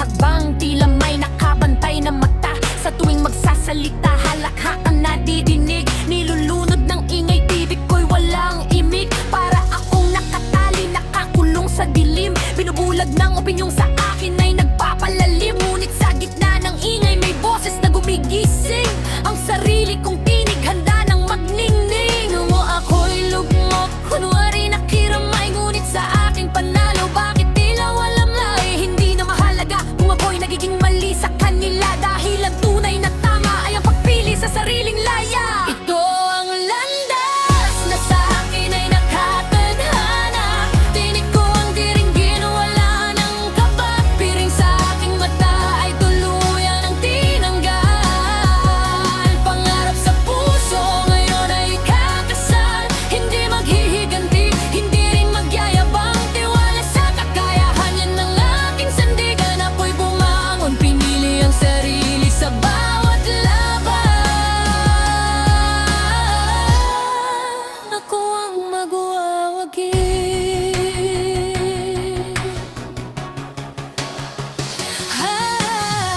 hakbang, tila may nakabantay na mata. Sa tuwing magsasalita, halakhakan nadidinig. Nilulunod ng ingay, bibig ko'y walang imik. Para akong nakatali, nakakulong sa dilim. Binubulag ng opinyong sa akin ay nagpapalalim. Ngunit sa gitna ng ingay, may boses na gumigising. Ang sarili kong tinig, handa ng magningning. Mo ako'y lugmok, kunwari nakiramay. Ngunit sa aking panalo, bakit tila walang lahi? Hindi na mahalaga kung ako'y nagiging mali sa kanila. Dahil ang tunay na tama ay ang pagpili sa sariling laya. Ito ang landas na sa akin ay nakatadhana. Tinig ko ang diringgin, wala nang kaba. Piring sa aking mata ay tuluyan ang tinanggal. Pangarap sa puso ngayon ay kakasal. Hindi maghihiganti, hindi rin magyayabang. Tiwala sa kakayahan, yan ang aking sandigan. Ako'y bumangon, pinili ang sarili sa bawat laban. Ako ang magwawagi.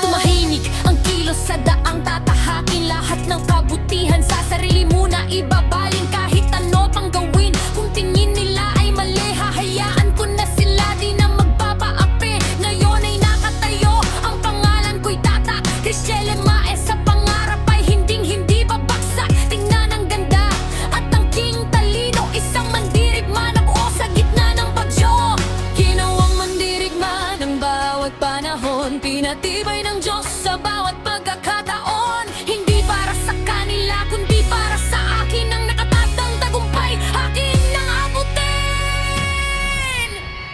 Tumahimik ang kilos sa daang tatahakin. Lahat ng kabutihan sa sarili muna ibabaling. Kahit ano pang gawin, kung tingin nila ay mali, hahayaan ko na sila, di na magpapaapi. Ngayon ay nakatayo, ang pangalan ko'y tatak. Chriselle Maes, sa pangarap ay hinding-hindi babagsak. Tingnan ang ganda at ang king talino. Isang mandirigma na buo sa gitna ng bagyo. Ginawang mandirigma ng bawat panahon. Pinatibay ng Diyos sa bawat pagkakataon. Hindi para sa kanila, kundi para sa akin. Ang nakatatang tagumpay, akin nang abutin.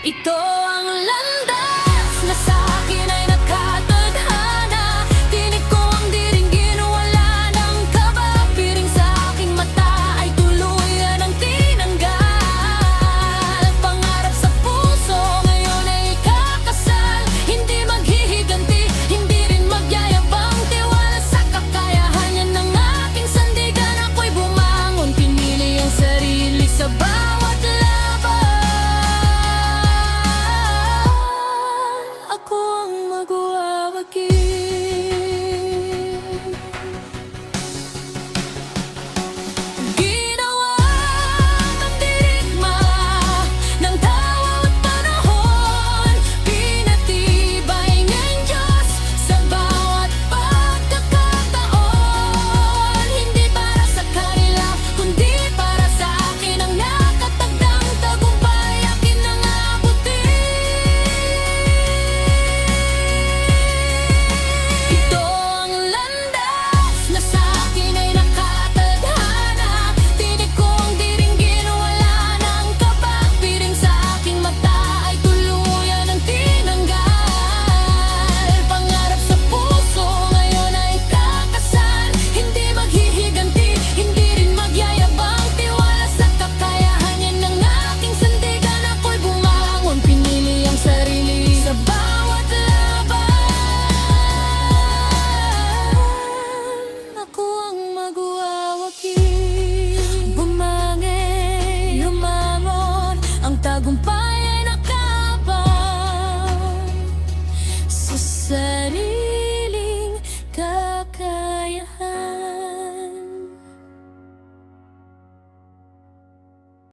Ito ang landas na sa akin ay nakatadhana. Tinig ko ang diringgin, wala nang kaba. Piring sa aking mata ay tuluyan ang tinanggal. Pangarap sa puso ngayon ay kakasal. Hindi maghihiganti, hindi rin magyayabang. Tiwala sa kakayahan, yan ang aking sandigan. Ako'y bumangon, pinili ang sarili sa bawat laban. Ako ang magwawagi. Ginawa ang dirigma ng tawa at panahon. Pinatibay ng Diyos sa bawat pagkakataon. Hindi para sa kanila, kundi para sa akin. Ang nakatagdang tagumpay, akin ang abutin. Ito ang landas na sa akin ay nakatadhana. Tinig ko ang diringgin, wala nang kaba. Piring sa aking mata ay tuluyan ang tinanggal. Pangarap sa puso ngayon ay kakasal. Hindi maghihiganti, hindi rin magyayabang. Tiwala sa kakayahan, yan ang aking sandigan. Ako'y bumangon, pinili ang sarili sa bawat laban. Ako ang magwawagi. Bumangin, lumangon, ang tagumpay ay nakabang sa sarili.